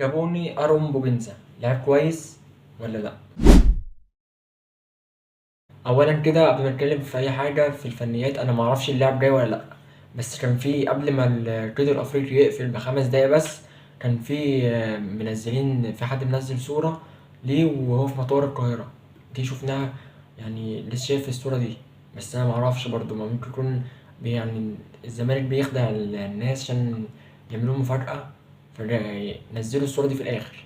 جابوني أرون بوبنزا لعب كويس ولا لأ؟ أولا كده قبل ما نتكلم في أي حاجة في الفنيات، أنا معرفش اللاعب جاي ولا لأ، بس كان في قبل ما القيد الأفريقي يقفل ب5 دقايق بس، كان في منزلين، في حد منزل صورة ليه وهو في مطار القاهرة. دي شفناها، يعني لسه شايف الصورة دي، بس أنا معرفش برضه، ما ممكن يكون يعني الزمالك بيخدع الناس عشان يعملوا مفاجأة، فنزلوا الصورة دي في الآخر.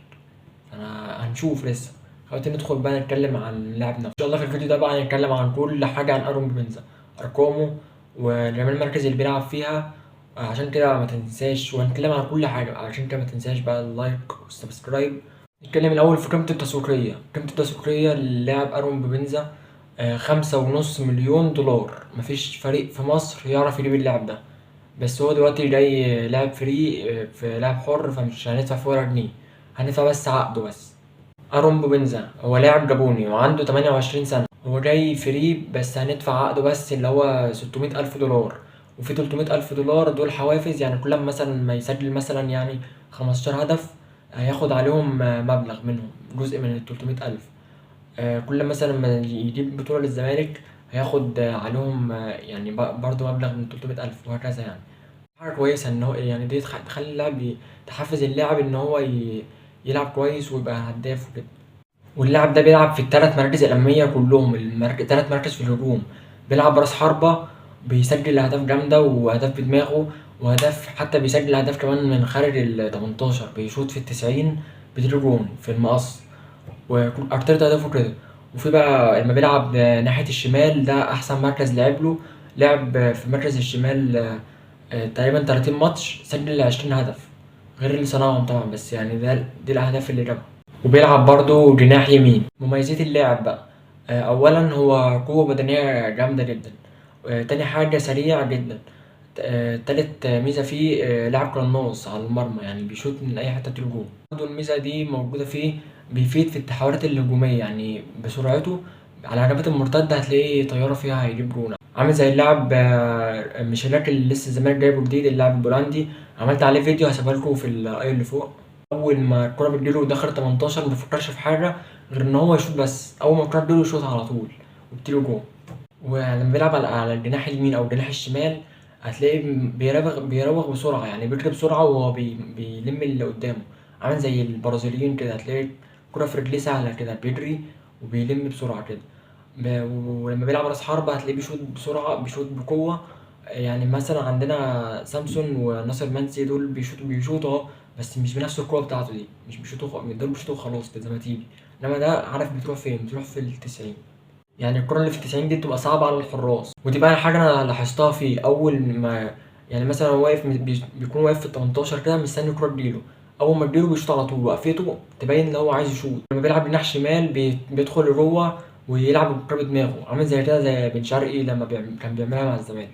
أنا هنشوف لسه. خلينا ندخل بقى نتكلم عن اللاعب نفسه. ان شاء الله في الفيديو ده بقى هنتكلم عن كل حاجه عن ارون بنزا، ارقامه وجميع المراكز اللي بيلعب فيها، عشان كده ما تنساش، وهنتكلم عن كل حاجه، عشان كده ما تنساش بقى اللايك والسبسكرايب. نتكلم الاول في قيمته التسويقيه. قيمته التسويقيه للاعب ارون بنزا 5.5 مليون دولار. مفيش فريق في مصر يعرف يجيب اللاعب ده، بس هو دلوقتي جاي لاعب فري، في لاعب حر، فمش هندفع فيه ولا جنيه، هندفع بس عقده بس. أرون بوبنزا هو لاعب جابوني وعنده 28 سنة، هو جاي فري، بس هندفع عقده بس اللي هو 600 ألف دولار، وفي 300 ألف دولار دول حوافز، يعني كل مثلا ما يسجل مثلا يعني 15 هدف هياخد عليهم مبلغ منهم، جزء من ال300 ألف. كل مثلا ما يجيب بطولة للزمالك هياخد عليهم يعني برضه مبلغ من 300 ألف، وهكذا يعني. حاجة كويسة إن هو يعني دي تخلي اللاعب تحفز اللاعب إن هو يلعب كويس ويبقى هداف وكده. واللاعب ده بيلعب في ال3 مراكز الأمامية كلهم، 3 مراكز في الهجوم، بيلعب راس حربة، بيسجل أهداف جامدة وأهداف بدماغه، وأهداف حتى بيسجل أهداف كمان من خارج ال18، بيشوط في ال90 بيجيب جون في المقص، وأكتر أهدافه كده. وفي بقى لما بيلعب ناحية الشمال، ده أحسن مركز لعب له، لعب في مركز الشمال تقريبا 30 ماتش، سجل 20 هدف غير اللي صنعهم طبعا، بس يعني دي الأهداف اللي جابها. وبيلعب برضه جناح يمين. مميزات اللاعب بقى، أولا هو قوة بدنية جامدة جدا، تاني حاجة سريع جدا، تالت ميزة فيه لاعب قناص على المرمى، يعني بيشوط من أي حتة تجيله جون. برضه الميزة دي موجودة فيه، بيفيد في التحولات الهجومية، يعني بسرعته على الهجمات المرتدة هتلاقيه طيارة فيها هيجيب جون، عامل زي اللاعب ميشيلاك اللي لسه الزمالك جايبه جديد، اللاعب البولندي. عملت عليه فيديو هسيبها لكم في الأي اللي فوق. أول ما الكورة بتجيله داخل 18 مبيفكرش في حاجة غير إن هو يشوط بس، أول ما الكورة تجيله يشوط على طول وبتجيله جون. ولما بيلعب على الجناح اليمين أو الجناح الشمال، هتلاقيه بيراوغ بسرعة، يعني بيجري بسرعة وهو بيلم اللي قدامه، عامل زي البرازيليين كده، هتلاقي الكورة في رجليه سهلة كده، بيجري وبيلم بسرعة كده. ولما بيلعب راس حربة هتلاقيه بيشوط بسرعة، بيشوط بقوة. يعني مثلا عندنا سامسون وناصر منسي، دول بيشوطوا بس مش بنفس القوة بتاعته دي، مش بيشوطوا دول بيشوطوا خلاص كده زي ما تيجي، انما ده عارف بتروح فين، بتروح في ال90. يعني الكرة اللي في ال90 دي بتبقى صعبة على الحراس، ودي بقى حاجة أنا لاحظتها فيه. أول ما يعني مثلا هو واقف، بيكون واقف في ال18 كده مستني الكرة تجيله، أول ما تجيله بيشوط على طول، وقفته تبين إن هو عايز يشوط. لما بيلعب جناح شمال بيدخل لجوه ويلعب الكرة بدماغه، عامل زي كده زي بن شرقي لما كان بيعملها مع الزمالك.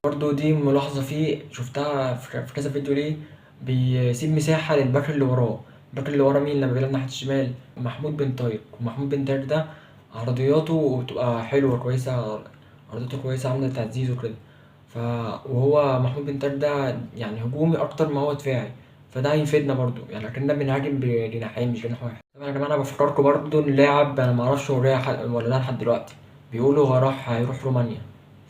برضه دي ملاحظة فيه شفتها في كذا فيديو ليه، بيسيب مساحة للباك اللي وراه. الباك اللي ورا مين لما بيلعب ناحية الشمال؟ محمود بن طارق. ومحمود بن طارق ده عرضياته بتبقى حلوة كويسة، عرضياته كويسة عاملة تعزيز وكده. وهو محمود بن طارق ده يعني هجومي أكتر ما هو دفاعي، فده هيفيدنا برضه، يعني كنا بنهاجم بجناحين مش جناح واحد. طبعا يا جماعة أنا بفكركم برضه اللاعب، أنا معرفش هو رايح ولا لا لحد دلوقتي، بيقولوا هو هيروح رومانيا،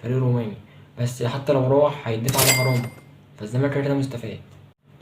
فريق روماني، بس حتى لو راح هيدفع على غرامة، فالزمالك كده مستفاد.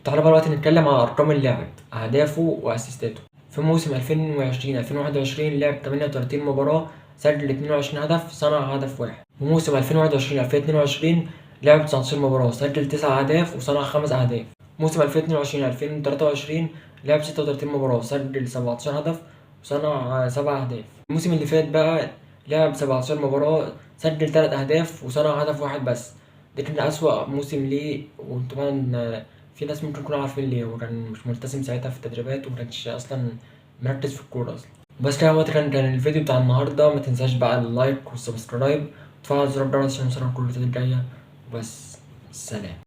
تعالى بقى دلوقتي نتكلم عن أرقام اللاعب، أهدافه وأسيستاته. في موسم 2020-2021 لعب 38 مباراة، سجل 22 هدف، صنع هدف واحد. وموسم 2021-2022 لعب 19 مباراة، سجل 9 أهداف وصنع 5 أهداف. موسم 2022-2023 لعب 36 مباراة، سجل 17 هدف وصنع 7 أهداف. الموسم اللي فات بقى لعب 17 مباراة، سجل 3 أهداف وصنع هدف واحد بس. ده كان أسوأ موسم ليه، وطبعا في ناس ممكن يكونوا عارفين ليه، هو كان مش ملتزم ساعتها في التدريبات، ومكانش أصلا مركز في الكورة أصلا. بس كده هو ده كان الفيديو بتاع النهاردة. ما تنساش بقى اللايك والسبسكرايب وتفعل زر الجرس عشان يوصلك كل الفيديوهات الجاية. وبس، سلام.